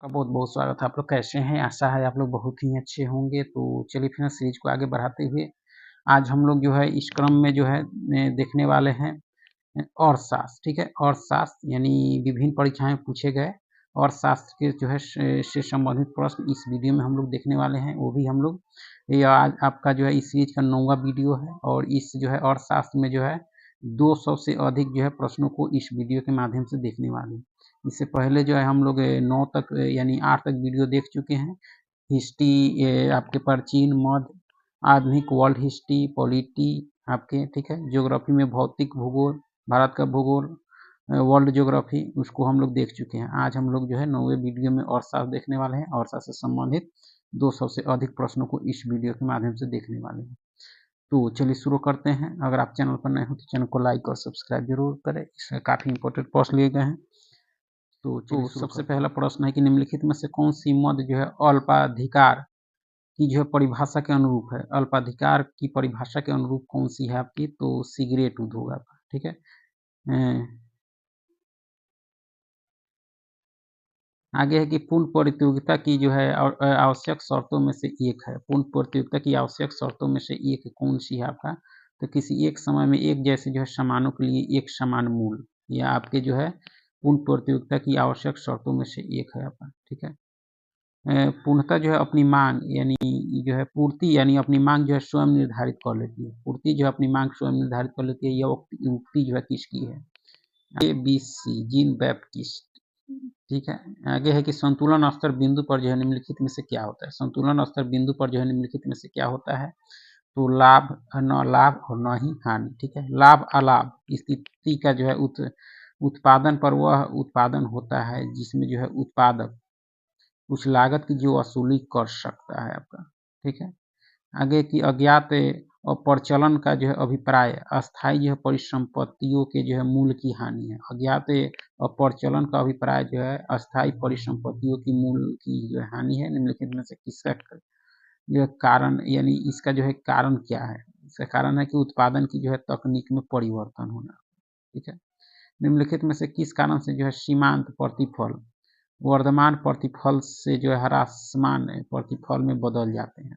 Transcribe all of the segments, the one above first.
का बहुत-बहुत स्वागत है। आप लोग कैसे हैं? आशा है आप लोग बहुत ही अच्छे होंगे। तो चलिए फिर सीरीज़ को आगे बढ़ाते हुए आज हम लोग जो है इस क्रम में जो है देखने वाले हैं अर्थशास्त्र, ठीक है? अर्थशास्त्र यानी विभिन्न परीक्षाएँ पूछे गए अर्थशास्त्र के जो है से संबंधित प्रश्न इस वीडियो में हम लोग देखने वाले हैं। वो भी हम लोग ये आज आपका जो है इस सीरीज़ का 9वाँ वीडियो है और इस जो है अर्थशास्त्र में जो है 200 से अधिक जो है प्रश्नों को इस वीडियो के माध्यम से देखने वाले हैं। इससे पहले जो है हम लोग 9 तक यानी 8 तक वीडियो देख चुके हैं। हिस्ट्री आपके प्राचीन, मध्य, आधुनिक, वर्ल्ड हिस्ट्री, पॉलिटी आपके, ठीक है? ज्योग्राफी में भौतिक भूगोल, भारत का भूगोल, वर्ल्ड ज्योग्राफी उसको हम लोग देख चुके हैं। आज हम लोग जो है 9वें वीडियो में अर्थशास्त्र देखने वाले हैं। अर्थशास्त्र से संबंधित 200 से अधिक प्रश्नों को इस वीडियो के माध्यम से देखने वाले हैं। तो चलिए शुरू करते हैं। अगर आप चैनल पर नए हो तो चैनल को लाइक और सब्सक्राइब जरूर करें। इसमें काफ़ी इंपॉर्टेंट प्रश्न लिए गए हैं। तो सबसे पहला प्रश्न है कि निम्नलिखित में से कौन सी मद जो है अल्पाधिकार की जो है परिभाषा के अनुरूप है? अल्पाधिकार की परिभाषा के अनुरूप कौन सी है आपकी? तो सिगरेट उद्योग आपका, ठीक है? आगे है कि पूर्ण प्रतियोगिता की जो है आवश्यक शर्तों में से एक है। पूर्ण प्रतियोगिता की आवश्यक शर्तों में से एक कौन सी है आपका? तो किसी एक समय में एक जैसे जो है सामानों के लिए एक समान मूल्य, यह आपके जो है पूर्ण प्रतियोगिता की आवश्यक शर्तों में से एक है आपका, ठीक है? पूर्णतः जो है अपनी मांग यानी जो है पूर्ति यानी अपनी मांग जो है स्वयं निर्धारित कर लेती है। पूर्ति जो है अपनी मांग स्वयं निर्धारित कर लेती है। यह उक्ति जो है किसकी है? ABC जीन बैप्टिस्ट, ठीक है? आगे है कि संतुलन स्तर बिंदु पर जो है निम्नलिखित में से क्या होता है? संतुलन स्तर बिंदु पर जो है निम्नलिखित में से क्या होता है? तो लाभ, न लाभ और न ही हानि, ठीक है? लाभ अलाभ स्थिति का जो है उत्पादन पर वह उत्पादन होता है जिसमें जो है उत्पादक उस लागत की जो वसूली कर सकता है आपका, ठीक है? आगे की अज्ञात और प्रचलन का जो है अभिप्राय अस्थायी जो है परिसंपत्तियों के जो है मूल्य की हानि है। अज्ञात और प्रचलन का अभिप्राय जो है अस्थायी परिसंपत्तियों की मूल्य की जो हानि है। निम्नलिखित में से किसका जो है कारण यानी इसका जो है कारण क्या है? इसका कारण है कि उत्पादन की जो है तकनीक में परिवर्तन होना, ठीक है? निम्नलिखित में से किस कारण से जो है सीमांत प्रतिफल वर्धमान प्रतिफल से जो है ह्रासमान प्रतिफल में बदल जाते हैं?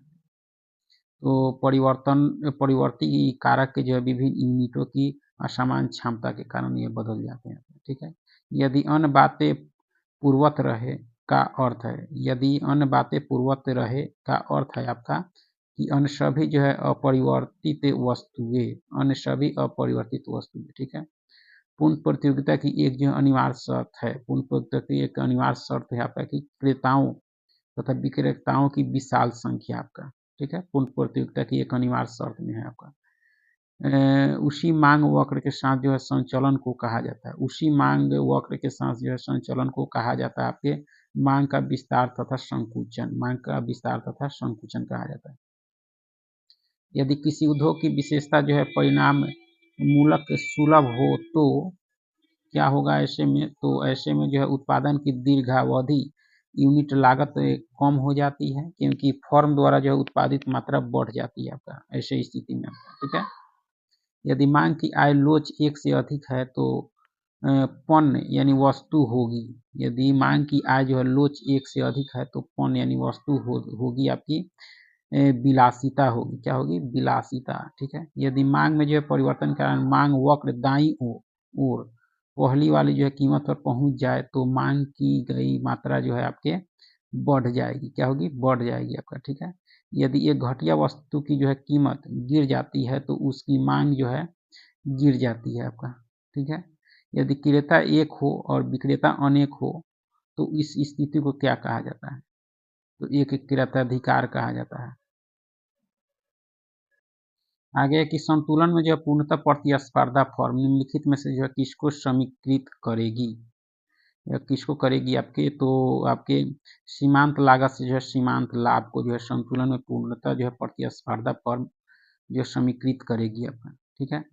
तो परिवर्ती कारक के जो है विभिन्न यूनिटों की असमान क्षमता के कारण ये बदल जाते हैं, ठीक है? यदि अन्य बातें पूर्ववत रहे का अर्थ है, यदि अन्य बातें पूर्ववत रहे का अर्थ है आपका कि अन्य सभी जो है अपरिवर्तित वस्तुएं, अन्य सभी अपरिवर्तित वस्तुएं, ठीक है? पूर्ण प्रतियोगिता की एक जो अनिवार्य शर्त है, पूर्ण प्रतियोगिता की एक अनिवार्य शर्त है आपका कि क्रेताओं तथा विक्रेताओं की विशाल संख्या आपका, ठीक है? पूर्ण प्रतियोगिता की एक अनिवार्य शर्त में है आपका। उसी मांग वक्र के साथ जो है संचलन को कहा जाता है। उसी मांग वक्र के साथ जो है संचलन को कहा जाता है आपके मांग का विस्तार तथा संकुचन, मांग का विस्तार तथा संकुचन कहा जाता है। यदि किसी उद्योग की विशेषता जो है परिणाम मूलक सुलभ हो तो क्या होगा ऐसे में? तो ऐसे में जो है उत्पादन की दीर्घावधि यूनिट लागत कम हो जाती है क्योंकि फर्म द्वारा जो है उत्पादित मात्रा बढ़ जाती है आपका ऐसे स्थिति में आपका, ठीक है? यदि मांग की आय लोच 1 से अधिक है तो पण्य यानी वस्तु होगी। यदि मांग की आय जो है लोच 1 से अधिक है तो पण्य यानी वस्तु होगी आपकी विलासिता होगी। क्या होगी? विलासिता, ठीक है? यदि मांग में जो है परिवर्तन के कारण मांग वक्र दाईं ओर पहली वाली जो है कीमत पर पहुंच जाए तो मांग की गई मात्रा जो है आपके बढ़ जाएगी। क्या होगी? बढ़ जाएगी आपका, ठीक है? यदि एक घटिया वस्तु की जो है कीमत गिर जाती है तो उसकी मांग जो है गिर जाती है आपका, ठीक है? यदि क्रेता एक हो और विक्रेता अनेक हो तो इस स्थिति को क्या कहा जाता है? तो एक क्रेताधिकार कहा जाता है। आगे कि संतुलन में जो है पूर्णतः प्रतिस्पर्धा फर्म निम्नलिखित में से जो है किसको समीकृत करेगी या किसको करेगी आपके? तो आपके सीमांत लागत से जो है सीमांत लाभ को जो है संतुलन में पूर्णतः जो है प्रतिस्पर्धा फर्म जो समीकृत करेगी आपका, ठीक है?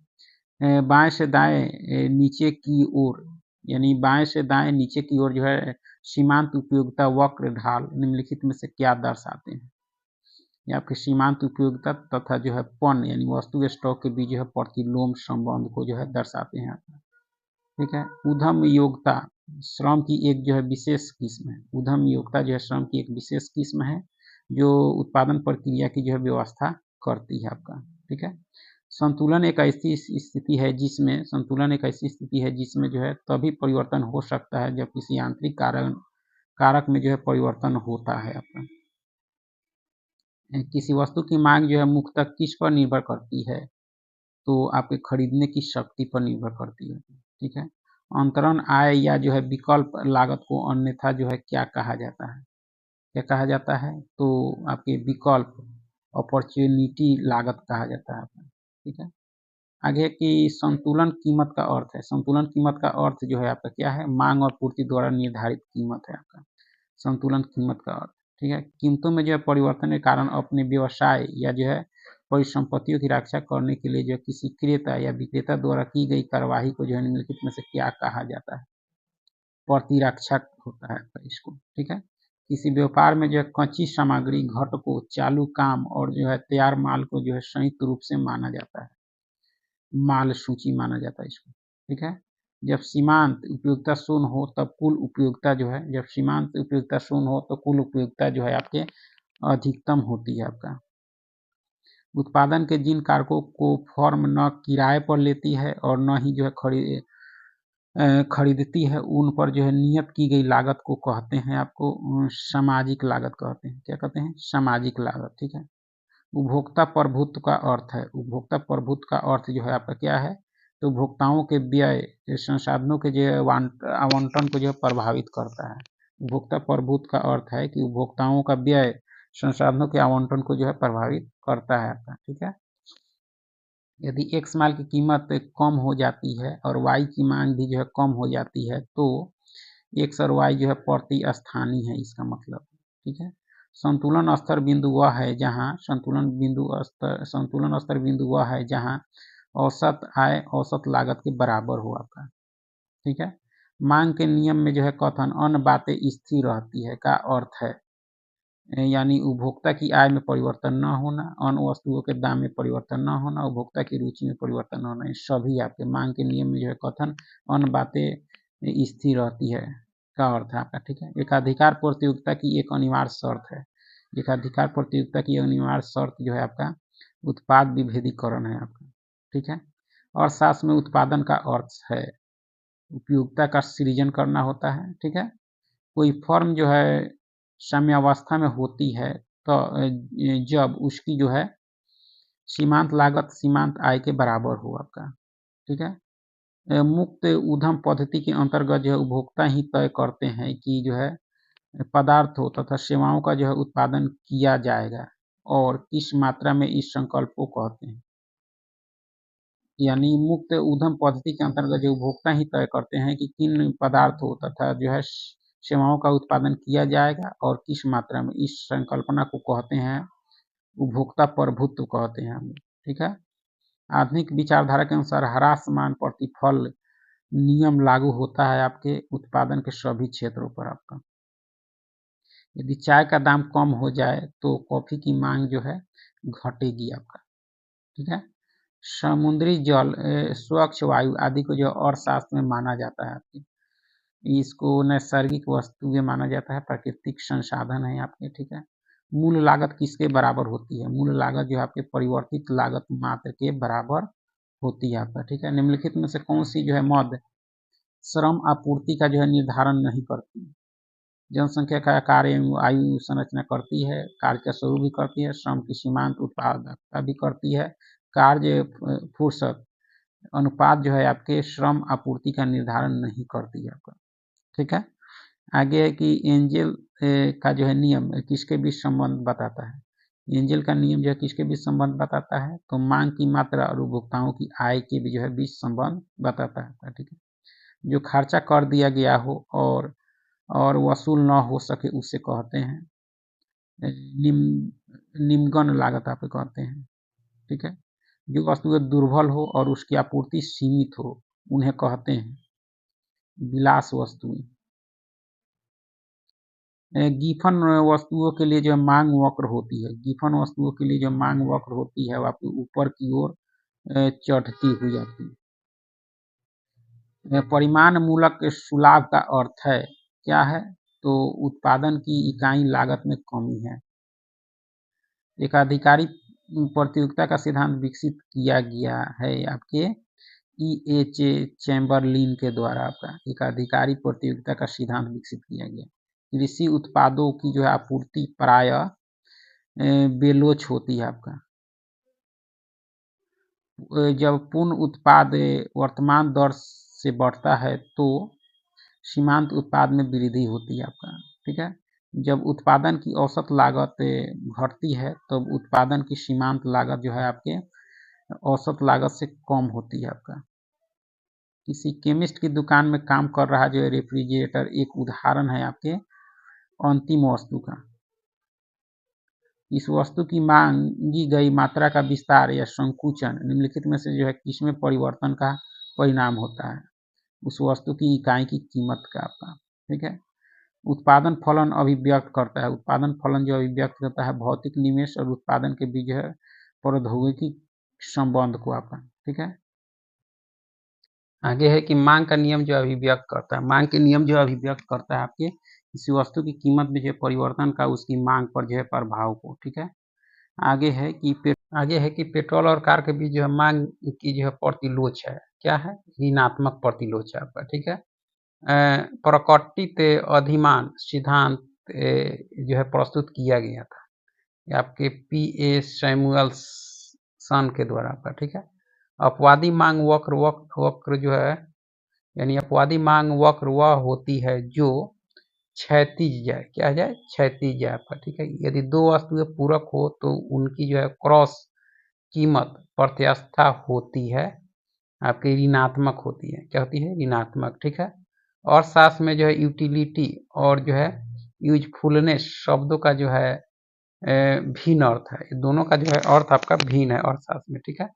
बाएं से दाएं नीचे की ओर यानी बाएं से दाएं नीचे की ओर जो है सीमांत उपयोगिता वक्र ढाल निम्नलिखित में से क्या दर्शाते हैं? ये आपके सीमांत उपयोगिता तथा जो है पण्य यानी वस्तु स्टॉक के बीच जो है प्रतिलोम संबंध को जो है दर्शाते हैं, ठीक है। उद्यम योग्यता श्रम की एक जो है विशेष किस्म है। उद्यम योग्यता जो है श्रम की एक विशेष किस्म है, जो उत्पादन प्रक्रिया की जो है व्यवस्था करती है आपका, ठीक है। संतुलन एक ऐसी स्थिति है जिसमें जो है तभी परिवर्तन हो सकता है जब किसी आंतरिक कारक में जो है परिवर्तन होता है आपका। किसी वस्तु की मांग जो है मुख्यतः किस पर निर्भर करती है, तो आपके खरीदने की शक्ति पर निर्भर करती है, ठीक है। अंतरण आय या जो है विकल्प लागत को अन्यथा जो है क्या कहा जाता है, तो आपके विकल्प अपॉर्चुनिटी लागत कहा जाता है आपका, ठीक है। आगे कि संतुलन कीमत का अर्थ है। संतुलन कीमत का अर्थ जो है आपका क्या है, मांग और पूर्ति द्वारा निर्धारित कीमत है आपका संतुलन कीमत का अर्थ, ठीक है। कीमतों में जो है परिवर्तन के कारण अपने व्यवसाय या जो है परिसंपत्तियों की रक्षा करने के लिए जो किसी क्रेता या विक्रेता द्वारा की गई कार्यवाही को जो है निम्नलिखित में से क्या कहा जाता है, प्रतिरक्षा होता है इसको, ठीक है। किसी व्यापार में जो है कच्ची सामग्री, घटकों, चालू काम और जो है तैयार माल को जो है संयुक्त रूप से माना जाता है, माल सूची माना जाता है इसको, ठीक है। जब सीमांत उपयोगिता शून्य हो तब कुल उपयोगिता जो है, जब सीमांत उपयोगिता शून्य हो तो कुल उपयोगिता जो है आपके अधिकतम होती है आपका। उत्पादन के जिन कारकों को फर्म न किराए पर लेती है और न ही जो है खरीदती है, उन पर जो है नियत की गई लागत को कहते हैं आपको सामाजिक लागत कहते हैं। क्या कहते हैं, सामाजिक लागत, ठीक है। उपभोक्ता प्रभुत्व का अर्थ है, उपभोक्ता प्रभुत्व का अर्थ जो है आपका क्या है, तो उपभोक्ताओं के व्यय संसाधनों के जो है आवंटन को जो है प्रभावित करता है। उपभोक्ता प्रभुत्व का अर्थ है कि उपभोक्ताओं का व्यय संसाधनों के आवंटन को जो है प्रभावित करता है आपका, ठीक है। यदि एक्स माल की कीमत कम हो जाती है और वाई की मांग भी जो है कम हो जाती है, तो एक्स और वाई जो है प्रतिस्थानी है इसका मतलब, ठीक है। संतुलन स्तर बिंदु वह है जहां संतुलन स्तर बिंदु वह है जहां औसत आय औसत लागत के बराबर हो आपका, ठीक है। मांग के नियम में जो है कथन अन्य बातें स्थिर रहती है का अर्थ है, यानी उपभोक्ता की आय में परिवर्तन न होना, अन्य वस्तुओं के दाम में परिवर्तन न होना, उपभोक्ता की रुचि में परिवर्तन न होना, ये सभी आपके मांग के नियम में जो है कथन अन्य बातें स्थिर रहती है का अर्थ है आपका, ठीक है। एकाधिकार प्रतियोगिता की एक अनिवार्य शर्त है, एकाधिकार प्रतियोगिता की अनिवार्य शर्त जो है आपका उत्पाद विभेदीकरण है आपका, ठीक है। अर्थशास्त्र में उत्पादन का अर्थ है उपयोगिता का सृजन करना होता है, ठीक है। कोई फर्म जो है साम्यावस्था में होती है तो जब उसकी जो है सीमांत लागत सीमांत आय के बराबर हो आपका, ठीक है। मुक्त उद्यम पद्धति के अंतर्गत जो है उपभोक्ता ही तय करते हैं कि जो है पदार्थों तथा सेवाओं का जो है उत्पादन किया जाएगा और किस मात्रा में इस संकल्प को कहते हैं। यानी मुक्त उद्यम पद्धति के अंतर्गत जो उपभोक्ता ही तय करते हैं कि किन पदार्थों तथा जो है सेवाओं का उत्पादन किया जाएगा और किस मात्रा में, इस संकल्पना को कहते हैं उपभोक्ता प्रभुत्व कहते हैं हम, ठीक है। आधुनिक विचारधारा के अनुसार ह्रासमान प्रतिफल नियम लागू होता है आपके उत्पादन के सभी क्षेत्रों पर आपका। यदि चाय का दाम कम हो जाए तो कॉफी की मांग जो है घटेगी आपका, ठीक है। समुद्री जल, स्वच्छ वायु आदि को जो अर्थशास्त्र में माना जाता है आपके, इसको नैसर्गिक वस्तुएं माना जाता है, प्राकृतिक संसाधन है आपके, ठीक है। मूल लागत किसके बराबर होती है, मूल लागत जो है आपके परिवर्तित लागत मात्र के बराबर होती है आपका, ठीक है। निम्नलिखित में से कौन सी जो है मद श्रम आपूर्ति का जो है निर्धारण नहीं करती, जनसंख्या का कार्य आयु संरचना करती है, कार्य का स्वरूप भी करती है, श्रम की सीमांत उत्पादकता भी करती है, कार्य फुर्सत अनुपात जो है आपके श्रम आपूर्ति का निर्धारण नहीं करती है आपका, ठीक है। आगे है कि एंजल का जो है नियम किसके बीच संबंध बताता है, एंजल का नियम जो है किसके बीच संबंध बताता है, तो मांग की मात्रा और उपभोक्ताओं की आय के भी जो है बीच संबंध बताता है, ठीक है। जो खर्चा कर दिया गया हो और वसूल न हो सके उसे कहते हैं निम्नगण लागत आप कहते हैं, ठीक है। जो वस्तुएं दुर्बल हो और उसकी आपूर्ति सीमित हो उन्हें कहते हैं विलास वस्तुएं। गिफन वस्तुओं के लिए जो मांग वक्र होती है, गिफन वस्तुओं के लिए जो मांग वक्र होती है वो आपकी ऊपर की ओर चढ़ती हुई आती है। परिमाण मूलक सुलाभ का अर्थ है क्या है? तो उत्पादन की इकाई लागत में कमी है। एकाधिकारी प्रतियोगिता का सिद्धांत विकसित किया गया है आपके चैम्बरलिन के द्वारा। आपका एकाधिकारी प्रतियोगिता का सिद्धांत विकसित किया गया। कृषि उत्पादों की जो है आपूर्ति प्रायः बेलोच होती है आपका। जब पूर्ण उत्पाद वर्तमान दर से बढ़ता है तो सीमांत उत्पाद में वृद्धि होती है आपका। ठीक है, जब उत्पादन की औसत लागत घटती है तब तो उत्पादन की सीमांत लागत जो है आपके औसत लागत से कम होती है आपका। किसी केमिस्ट की दुकान में काम कर रहा जो है रेफ्रिजरेटर एक उदाहरण है आपके अंतिम वस्तु का। इस वस्तु की मांगी गई मात्रा का विस्तार या संकुचन निम्नलिखित में से जो है किसमें परिवर्तन का परिणाम होता है? उस वस्तु की इकाई की कीमत का आपका। ठीक है, उत्पादन फलन अभिव्यक्त करता है। उत्पादन फलन जो अभिव्यक्त करता है भौतिक निवेश और उत्पादन के बीच है प्रौद्योगिकी संबंध को आपका। ठीक है, आगे है कि मांग का नियम जो अभिव्यक्त करता है। मांग के नियम जो अभिव्यक्त करता है आपके किसी वस्तु की कीमत में जो परिवर्तन का उसकी मांग पर जो है प्रभाव को। ठीक है, आगे है कि पेट्रोल और कार के बीच जो है मांग की जो है प्रतिलोच है। क्या है? ऋणात्मक प्रतिलोच है आपका। ठीक है, प्रकटित अधिमान सिद्धांत जो है प्रस्तुत किया गया था ये आपके P.A. सैमुअल्सन के द्वारा आपका। ठीक है, अपवादी मांग वक्र जो है यानी अपवादी मांग वक्र वह होती है जो क्षैतिज जाए। क्या जाए? क्षैतिज जाए आपका। ठीक है, यदि दो वस्तुएं पूरक हो तो उनकी जो है क्रॉस कीमत प्रत्यास्था होती है आपकी ऋणात्मक होती है। क्या होती है? ऋणात्मक। ठीक है, और साथ में जो है यूटिलिटी और जो है यूजफुलनेस शब्दों का जो है भिन्न अर्थ है। दोनों का जो है अर्थ आपका भिन्न है और साथ में। ठीक है,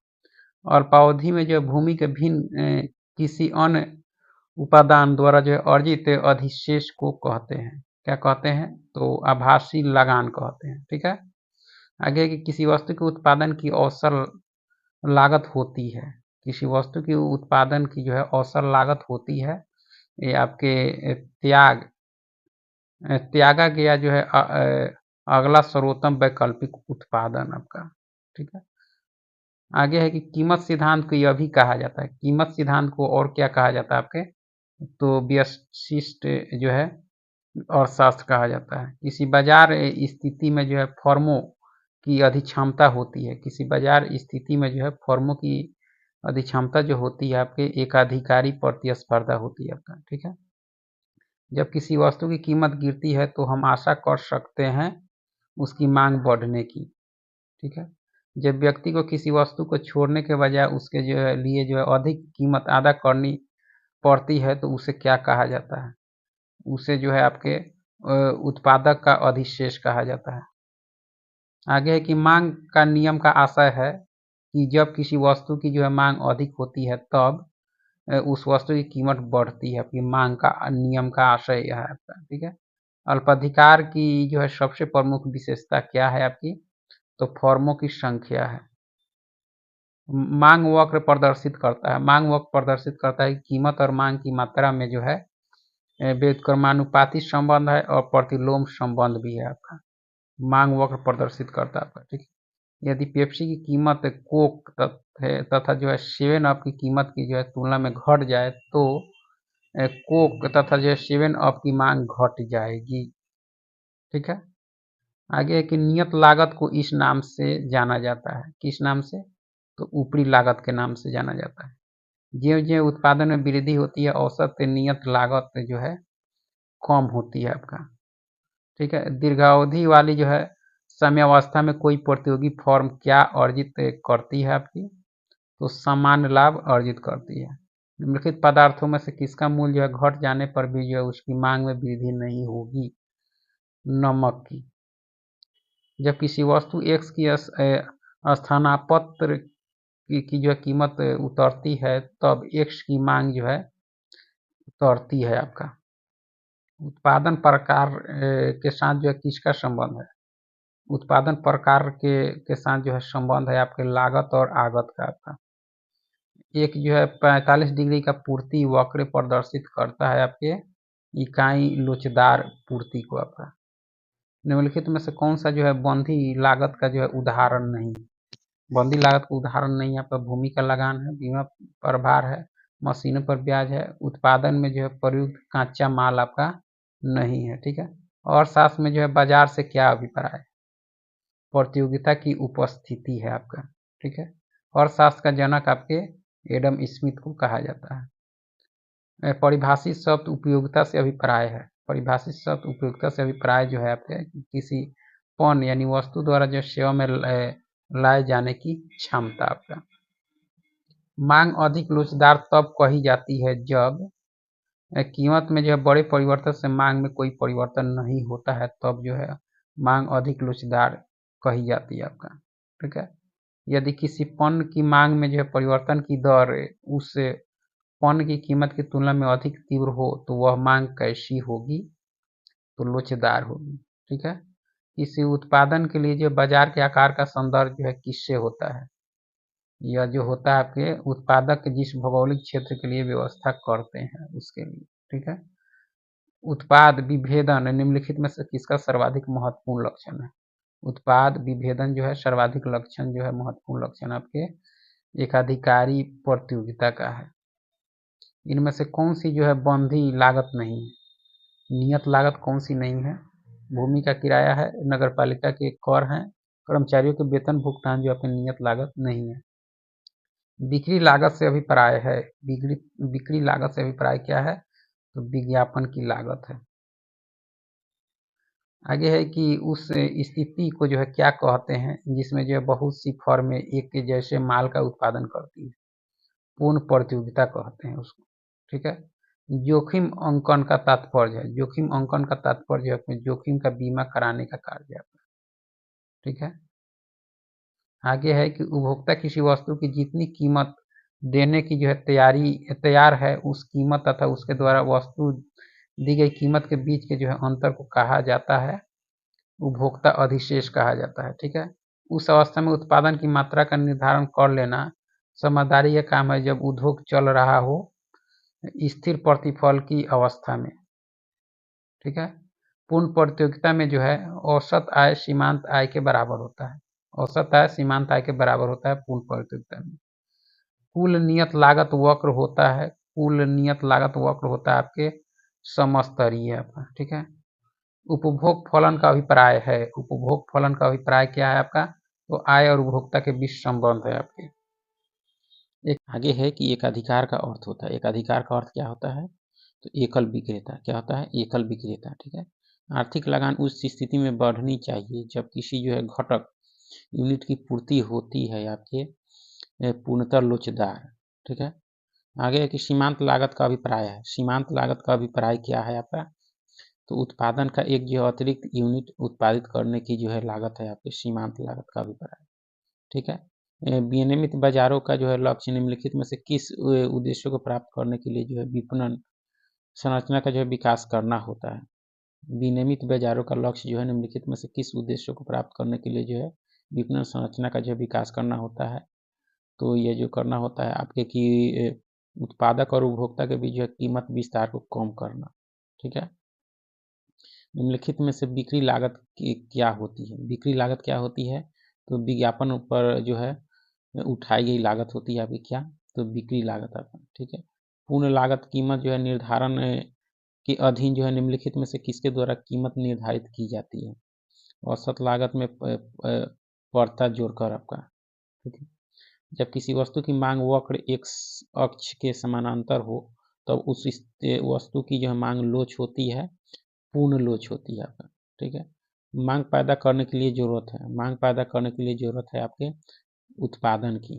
अल्पावधि में जो भूमि के भिन्न किसी अन्य उपादान द्वारा जो है अर्जित अधिशेष को कहते हैं। क्या कहते हैं? तो आभासी लगान कहते हैं। ठीक है, आगे कि किसी वस्तु के उत्पादन की औसत लागत होती है। किसी वस्तु की उत्पादन की जो है औसत लागत होती है ये आपके त्यागा गया जो है अगला सर्वोत्तम वैकल्पिक उत्पादन आपका। ठीक है, आगे है कि कीमत सिद्धांत को यह भी कहा जाता है। कीमत सिद्धांत को और क्या कहा जाता है आपके? तो व्यवशिष्ट जो है अर्थशास्त्र कहा जाता है। किसी बाजार स्थिति में जो है फर्मों की अधिक्षमता होती है। किसी बाजार स्थिति में जो है फर्मों की अधिक्षमता जो होती है आपके एकाधिकारी प्रतिस्पर्धा होती है आपका। ठीक है, जब किसी वस्तु की कीमत गिरती है तो हम आशा कर सकते हैं उसकी मांग बढ़ने की। ठीक है, जब व्यक्ति को किसी वस्तु को छोड़ने के बजाय उसके जो है लिए जो है अधिक कीमत अदा करनी पड़ती है तो उसे क्या कहा जाता है? उसे जो है आपके उत्पादक का अधिशेष कहा जाता है। आगे है कि मांग का नियम का आशय है कि जब किसी वस्तु की जो है मांग अधिक होती है तब उस वस्तु की कीमत बढ़ती है। आपकी मांग का नियम का आशय यह है आपका। ठीक है, अल्पाधिकार की जो है सबसे प्रमुख विशेषता क्या है आपकी? तो फर्मों की संख्या है। मांग वक्र प्रदर्शित करता है। मांग वक्र प्रदर्शित करता है कि कीमत और मांग की मात्रा में जो है व्युत्क्रमानुपाती संबंध है और प्रतिलोम संबंध भी है आपका। मांग वक्र प्रदर्शित करता है आपका। ठीक है, यदि पेप्सी की कीमत कोक तथा जो है सेवन अप की कीमत की जो है तुलना में घट जाए तो कोक तथा जो है सेवन अप की मांग घट जाएगी। ठीक है, आगे है कि नियत लागत को इस नाम से जाना जाता है। किस नाम से? तो ऊपरी लागत के नाम से जाना जाता है। ज्यों-ज्यों उत्पादन में वृद्धि होती है औसत नियत लागत जो है कम होती है आपका। ठीक है, दीर्घावधि वाली जो है समयावस्था में कोई प्रतियोगी फर्म क्या अर्जित करती है आपकी? तो सामान्य लाभ अर्जित करती है। निम्नलिखित पदार्थों में से किसका मूल्य जो है घट जाने पर भी जो है उसकी मांग में वृद्धि नहीं होगी? नमक की। जब किसी वस्तु X की स्थानापन्न की जो है कीमत उतरती है तब X की मांग जो है उतरती है आपका। उत्पादन प्रकार के साथ जो है किसका संबंध है? उत्पादन प्रकार के साथ जो है संबंध है आपके लागत और आगत का आपका। एक जो है 45 डिग्री का पूर्ति वक्र प्रदर्शित करता है आपके इकाई लोचदार पूर्ति को आपका। निम्नलिखित में से कौन सा जो है बंधी लागत का जो है उदाहरण नहीं? बंधी लागत का उदाहरण नहीं आपका भूमि का लगान है, बीमा प्रभार है, मशीनों पर ब्याज है, उत्पादन में जो है प्रयुक्त कच्चा माल आपका नहीं है। ठीक है, और साथ में जो है बाजार से क्या अभिप्राय है? प्रतियोगिता की उपस्थिति है आपका। ठीक है, अर्थशास्त्र का जनक आपके एडम स्मिथ को कहा जाता है। परिभाषित शब्द उपयोगिता से अभिप्राय है। परिभाषित शब्द उपयोगिता से अभिप्राय जो है आपके किसी पण्य यानी वस्तु द्वारा जो सेवा में लाए जाने की क्षमता आपका। मांग अधिक लोचदार तब कही जाती है जब कीमत में जो है बड़े परिवर्तन से मांग में कोई परिवर्तन नहीं होता है, तब जो है मांग अधिक लोचदार कही जाती है आपका। ठीक है, यदि किसी पण्य की मांग में जो है परिवर्तन की दर उस पण्य की कीमत की तुलना में अधिक तीव्र हो तो वह मांग कैसी होगी? तो लोचदार होगी। ठीक है, किसी उत्पादन के लिए जो बाजार के आकार का संदर्भ जो है किससे होता है? यह जो होता है आपके उत्पादक जिस भौगोलिक क्षेत्र के लिए व्यवस्था करते हैं उसके लिए। ठीक है, उत्पाद विभेदन निम्नलिखित में से किसका सर्वाधिक महत्वपूर्ण लक्षण है? उत्पाद विभेदन जो है सर्वाधिक लक्षण जो है महत्वपूर्ण लक्षण आपके एकाधिकारी प्रतियोगिता का है। इनमें से कौन सी जो है बंधी लागत नहीं है? नियत लागत कौन सी नहीं है? भूमि का किराया है, नगरपालिका के कर हैं, कर्मचारियों के वेतन भुगतान जो आपकी नियत लागत नहीं है। बिक्री लागत से अभिप्राय है। बिक्री लागत से अभिप्राय क्या है? तो विज्ञापन की लागत है। आगे है कि उस स्थिति को जो है क्या कहते हैं जिसमें जो है बहुत सी फर्में एक के जैसे माल का उत्पादन करती है? पूर्ण प्रतियोगिता कहते हैं उसको। ठीक है, जोखिम अंकन का तात्पर्य है, जोखिम अंकन का तात्पर्य है अपने जोखिम का बीमा कराने का कार्य है। ठीक है, आगे है कि उपभोक्ता किसी वस्तु की जितनी कीमत देने की जो है तैयार है उस कीमत तथा उसके द्वारा वस्तु दी गई कीमत के बीच के जो है अंतर को कहा जाता है उपभोक्ता अधिशेष कहा जाता है। ठीक है, उस अवस्था में उत्पादन की मात्रा का निर्धारण कर लेना समझदारी का काम है जब उद्योग चल रहा हो स्थिर प्रतिफल की अवस्था में। ठीक है, पूर्ण प्रतियोगिता में जो है औसत आय सीमांत आय के बराबर होता है। औसत आय सीमांत आय के बराबर होता है पूर्ण प्रतियोगिता में। कुल नियत लागत वक्र होता है, कुल नियत लागत वक्र होता है आपके समस्तरीय आपका। ठीक है, उपभोग फलन का अभिप्राय है। उपभोग फलन का अभिप्राय क्या है आपका? तो आय और उपभोक्ता के बीच संबंध है आपके। एक आगे है कि एकाधिकार का अर्थ होता है। एकाधिकार का अर्थ क्या होता है? तो एकल विक्रेता। क्या होता है? एकल विक्रेता। ठीक है, आर्थिक लगान उस स्थिति में बढ़नी चाहिए जब किसी जो है घटक यूनिट की पूर्ति होती है आपके पूर्णतः लोचदार। ठीक है, आगे है कि सीमांत लागत का अभिप्राय है। सीमांत लागत का अभिप्राय क्या है आपका? तो उत्पादन का एक जो अतिरिक्त यूनिट उत्पादित करने की जो है लागत है आपके सीमांत लागत का अभिप्राय। ठीक है, विनियमित बाजारों का जो है लक्ष्य निम्नलिखित में से किस उद्देश्यों को प्राप्त करने के लिए जो है विपणन संरचना का जो है विकास करना होता है? विनियमित बाजारों का लक्ष्य जो है निम्नलिखित में से किस उद्देश्यों को प्राप्त करने के लिए जो है विपणन संरचना का जो है विकास करना होता है? तो ये जो करना होता है आपके कि उत्पादक और उपभोक्ता के बीच जो है कीमत विस्तार को कम करना। ठीक है, निम्नलिखित में से बिक्री लागत क्या होती है? बिक्री लागत क्या होती है? तो विज्ञापन पर जो है उठाई गई लागत होती है आपकी क्या? तो बिक्री लागत आपका। ठीक है, पूर्ण लागत कीमत जो है निर्धारण के अधीन जो है निम्नलिखित में से किसके द्वारा कीमत निर्धारित की जाती है? औसत लागत में पड़ता जोड़कर आपका। ठीक है, जब किसी वस्तु की मांग वक्र एक अक्ष के समानांतर हो तब उस वस्तु की जो है मांग लोच होती है, पूर्ण लोच होती है आपका। ठीक है, मांग पैदा करने के लिए जरूरत है, मांग पैदा करने के लिए जरूरत है आपके उत्पादन की।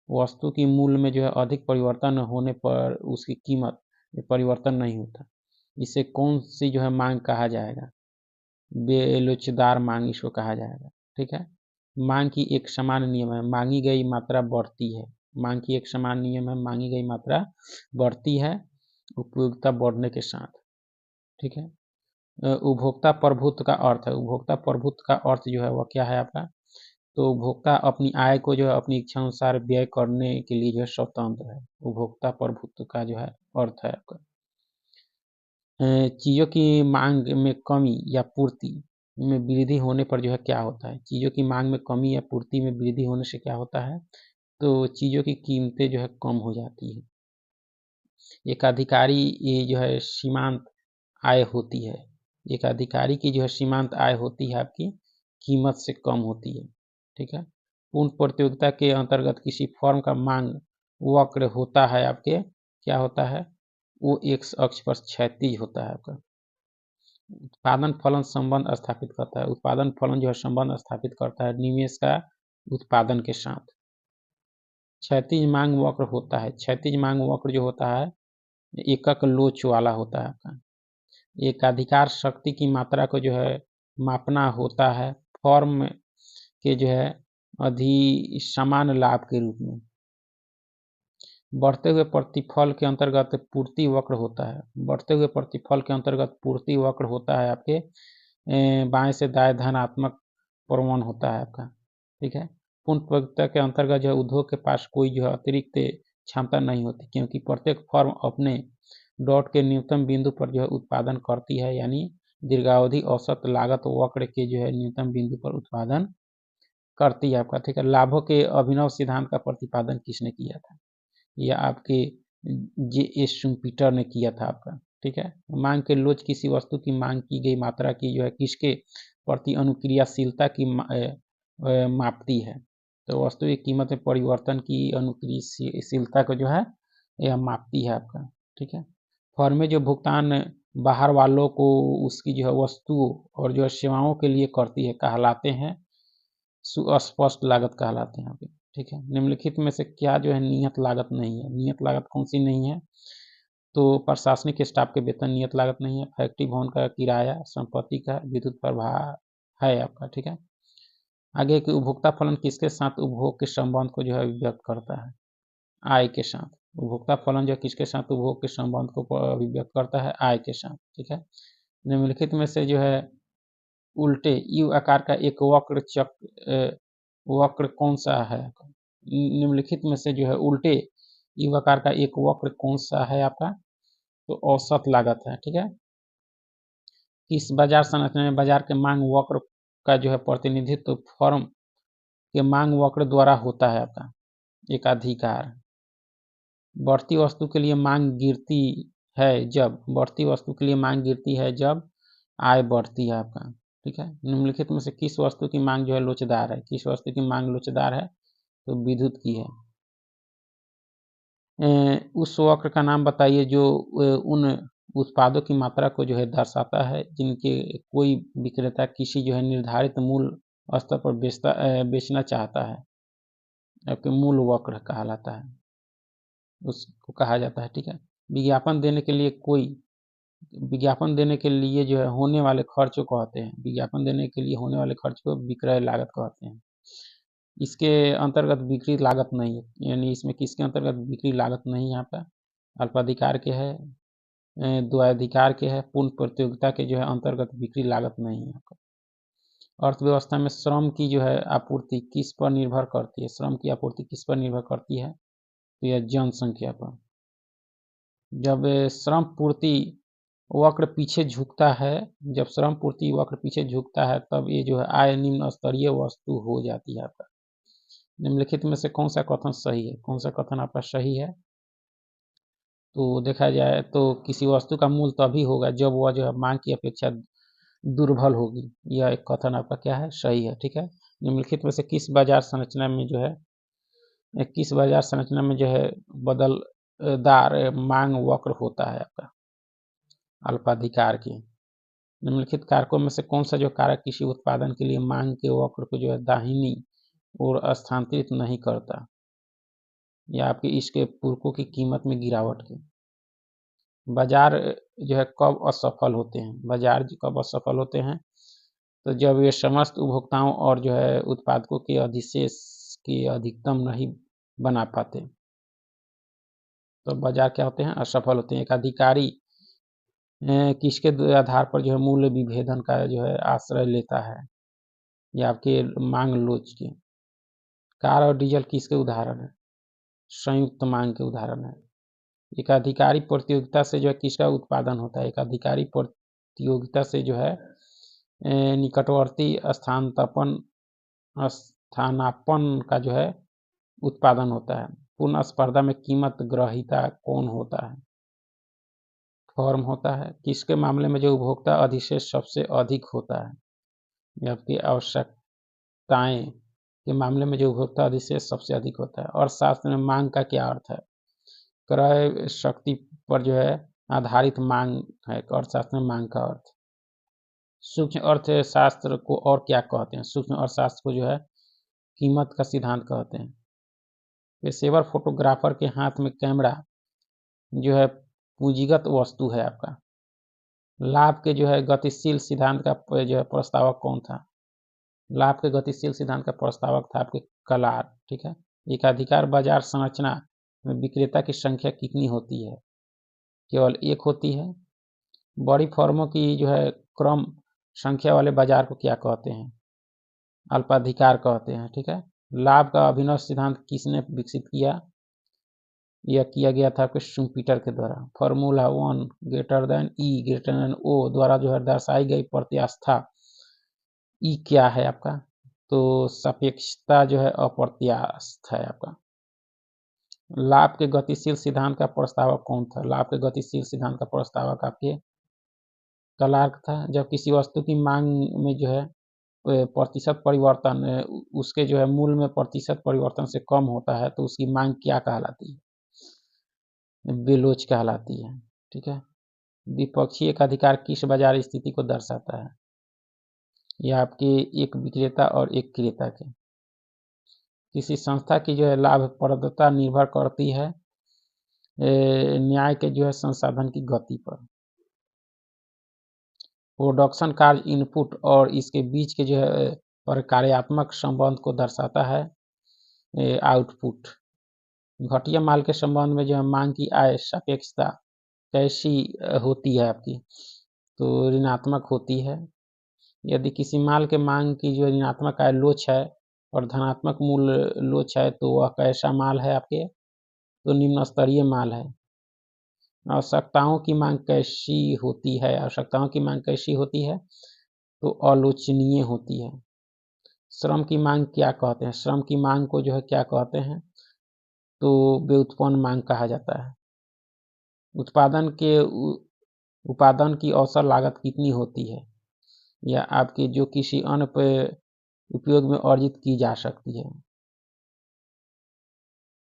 वस्तु की मूल्य में जो है अधिक परिवर्तन होने पर उसकी कीमत में परिवर्तन नहीं होता, इसे कौन सी जो है मांग कहा जाएगा? बेलोचदार मांग इसको कहा जाएगा। ठीक है, मांग की एक समान नियम है, मांगी गई मात्रा बढ़ती है। मांग की एक समान नियम है, मांगी गई मात्रा बढ़ती है उपयोगिता बढ़ने के साथ। ठीक है, उपभोक्ता प्रभुत्व का अर्थ है। उपभोक्ता प्रभुत्व का अर्थ जो है वह क्या है आपका? तो उपभोक्ता अपनी आय को जो है अपनी इच्छा अनुसार व्यय करने के लिए जो है स्वतंत्र है। उपभोक्ता प्रभुत्व का जो है अर्थ है आपका। चीज़ों की मांग में कमी या पूर्ति में वृद्धि होने पर जो है क्या होता है? चीज़ों की मांग में कमी या पूर्ति में वृद्धि होने से क्या होता है? तो चीज़ों की कीमतें जो है कम हो जाती है। एक अधिकारी ये जो है सीमांत आय होती है। एक अधिकारी की जो है सीमांत आय होती है आपकी कीमत से कम होती है। ठीक है। पूर्ण प्रतियोगिता के अंतर्गत किसी फर्म का मांग वक्र होता है आपके क्या होता है? वो एक अक्ष पर क्षैतिज होता है आपका। उत्पादन फलन संबंध स्थापित करता है। उत्पादन फलन जो है संबंध स्थापित करता है निवेश का उत्पादन के साथ। क्षैतिज मांग वक्र होता है। क्षैतिज मांग वक्र जो होता है एकक लोच वाला होता है आपका। एकाधिकार शक्ति की मात्रा को जो है मापना होता है फर्म के जो है समान लाभ के रूप में। बढ़ते हुए प्रतिफल के अंतर्गत पूर्ति वक्र होता है। बढ़ते हुए प्रतिफल के अंतर्गत पूर्ति वक्र होता है आपके बाएं से दाएं धनात्मक प्रवण होता है आपका। ठीक है। पूर्ण प्रतियोगिता के अंतर्गत जो है उद्योग के पास कोई जो है अतिरिक्त क्षमता नहीं होती क्योंकि प्रत्येक फर्म अपने डॉट के न्यूनतम बिंदु पर जो है उत्पादन करती है, यानी दीर्घावधि औसत लागत वक्र के जो है न्यूनतम बिंदु पर उत्पादन करती है आपका। ठीक है। लाभों के अभिनव सिद्धांत का प्रतिपादन किसने किया था? यह आपके J.S. शुम्पीटर ने किया था आपका। ठीक है। मांग के लोच किसी वस्तु की मांग की गई मात्रा की जो है किसके प्रति अनुक्रियाशीलता की मापती है। तो वस्तु की कीमत में परिवर्तन की अनुक्रियाशीलता को जो है यह मापती है आपका। ठीक है। फर्म में जो भुगतान बाहर वालों को उसकी जो है वस्तुओं और जो है सेवाओं के लिए करती है कहलाते हैं सुस्पष्ट लागत कहलाते हैं आपके। ठीक है। निम्नलिखित में से क्या जो है नियत लागत नहीं है? नियत लागत कौन सी नहीं है? तो प्रशासनिक स्टाफ के वेतन नियत लागत नहीं है। फैक्ट्री भवन का किराया, संपत्ति का विद्युत प्रवाह है आपका। ठीक है। आगे कि उपभोक्ता फलन किसके साथ उपभोग के संबंध को जो है अभिव्यक्त करता है? आय के साथ। उपभोक्ता फलन जो किसके साथ उपभोग के संबंध को अभिव्यक्त करता है? आय के साथ। ठीक है। निम्नलिखित में से जो है उल्टे यू आकार का एक वक्र कौन सा है? निम्नलिखित में से जो है उल्टे यू आकार का एक वक्र कौन सा है आपका? तो औसत लागत है। ठीक है। किस बाजार संरचना में बाजार के मांग वक्र का जो है प्रतिनिधित्व फर्म के मांग वक्र द्वारा होता है आपका? एकाधिकार। बढ़ती वस्तु के लिए मांग गिरती है जब बढ़ती वस्तु के लिए मांग गिरती है जब आय बढ़ती है आपका। ठीक है। निम्नलिखित में से किस वस्तु की मांग जो है लोचदार है? किस वस्तु की मांग लोचदार है? तो विद्युत की है। उस वक्र का नाम बताइए जो उन उत्पादों की मात्रा को जो है दर्शाता है जिनके कोई विक्रेता किसी जो है निर्धारित मूल्य स्तर पर बेचना चाहता है। आपके मूल वक्र कहलाता है, उसको कहा जाता है। ठीक है। विज्ञापन देने के लिए जो है होने वाले खर्च को कहते हैं। विज्ञापन देने के लिए होने वाले खर्च को विक्रय लागत कहते हैं। इसके अंतर्गत बिक्री लागत नहीं है, यानी इसमें किसके अंतर्गत बिक्री लागत नहीं है यहाँ पर? अल्पाधिकार के है, द्वैधिकार के है, पूर्ण प्रतियोगिता के जो है अंतर्गत बिक्री लागत नहीं है आपका। अर्थव्यवस्था में श्रम की जो है आपूर्ति किस पर निर्भर करती है? श्रम की आपूर्ति किस पर निर्भर करती है? तो यह जनसंख्या पर। जब श्रम पूर्ति वक्र पीछे झुकता है जब श्रम पूर्ति वक्र पीछे झुकता है तब ये जो है आय निम्न स्तरीय वस्तु हो जाती है आपका। निम्नलिखित में से कौन सा कथन सही है? कौन सा कथन आपका सही है? तो देखा जाए तो किसी वस्तु का मूल्य तभी होगा जब वह जो है मांग की अपेक्षा दुर्बल होगी। यह एक कथन आपका क्या है? सही है। ठीक है। निम्नलिखित में से किस बाजार संरचना में जो है बदलदार मांग वक्र होता है आपका? अल्पाधिकार की। निम्नलिखित कारकों में से कौन सा जो कारक किसी उत्पादन के लिए मांग के वक्र को जो है दाहिनी ओर स्थानांतरित नहीं करता या आपके इसके पूरकों की कीमत में गिरावट की? बाजार जो है कब असफल होते हैं? बाजार कब असफल होते हैं? तो जब ये समस्त उपभोक्ताओं और जो है उत्पादकों के अधिशेष की अधिकतम नहीं बना पाते तो बाजार क्या होते हैं? असफल होते हैं। एक अधिकारी किसके आधार पर जो है मूल्य विभेदन का जो है आश्रय लेता है? या आपके मांग लोच के कार और डीजल किसके उदाहरण है? संयुक्त मांग के उदाहरण है। एकाधिकारी प्रतियोगिता से जो है किसका उत्पादन होता है? एकाधिकारी प्रतियोगिता से जो है निकटवर्ती स्थानापन्न का जो है उत्पादन होता है। पूर्ण स्पर्धा में कीमत ग्रहीता कौन होता है? फर्म होता है। किसके मामले में जो उपभोक्ता अधिशेष सबसे अधिक होता है? जबकि आवश्यकताएं के मामले में जो उपभोक्ता अधिशेष सबसे अधिक होता है। और शास्त्र में मांग का क्या अर्थ है? क्रय शक्ति पर जो है आधारित मांग है अर्थशास्त्र में मांग का अर्थ। सूक्ष्म अर्थशास्त्र को और क्या कहते हैं? सूक्ष्म अर्थशास्त्र को जो है कीमत का सिद्धांत कहते हैं। पेशेवर फोटोग्राफर के हाथ में कैमरा जो है पूंजीगत वस्तु है आपका। लाभ के जो है गतिशील सिद्धांत का जो है प्रस्तावक कौन था? लाभ के गतिशील सिद्धांत का प्रस्तावक था आपके कलार। ठीक है। एकाधिकार बाजार संरचना में विक्रेता की संख्या कितनी होती है? केवल एक होती है। बड़ी फर्मों की जो है क्रम संख्या वाले बाजार को क्या कहते हैं? अल्पाधिकार कहते हैं। ठीक है। लाभ का अभिनव सिद्धांत किसने विकसित किया? यह किया गया था आपके शुम्पीटर के द्वारा। फार्मूला 1 ग्रेटर देन ई ग्रेटर देन ओ द्वारा जो है दर्शाई गई प्रत्यास्था ई क्या है आपका? तो सापेक्षता जो है अप्रत्यास्थ है आपका। लाभ के गतिशील सिद्धांत का प्रस्तावक कौन था? लाभ के गतिशील सिद्धांत का प्रस्तावक आपके क्लार्क था। जब किसी वस्तु की मांग में जो है प्रतिशत परिवर्तन उसके जो है मूल्य में प्रतिशत परिवर्तन से कम होता है तो उसकी मांग क्या कहलाती है? बेलोच कहलाती है। ठीक है। द्विपक्षीय एकाधिकार किस बाजार स्थिति को दर्शाता है? यह आपके एक विक्रेता और एक क्रेता के। किसी संस्था की जो है लाभप्रदता निर्भर करती है न्याय के जो है संसाधन की गति पर। प्रोडक्शन कार्य इनपुट और इसके बीच के जो है प्रकार्यात्मक संबंध को दर्शाता है आउटपुट। घटिया माल के संबंध में जो है मांग की आय सापेक्षता कैसी होती है आपकी? तो ऋणात्मक होती है। यदि किसी माल के मांग की जो ऋणात्मक आय लोच है और धनात्मक मूल्य लोच है तो वह कैसा माल है आपके? तो निम्न स्तरीय माल है। आवश्यकताओं की मांग कैसी होती है? आवश्यकताओं की मांग कैसी होती है? तो आलोचनीय होती है। श्रम की मांग क्या कहते हैं? श्रम की मांग को जो है क्या कहते हैं? तो व्युत्पन्न मांग कहा जाता है। उत्पादन की औसत लागत कितनी होती है? या आपकी जो किसी अन्य पे उपयोग में अर्जित की जा सकती है?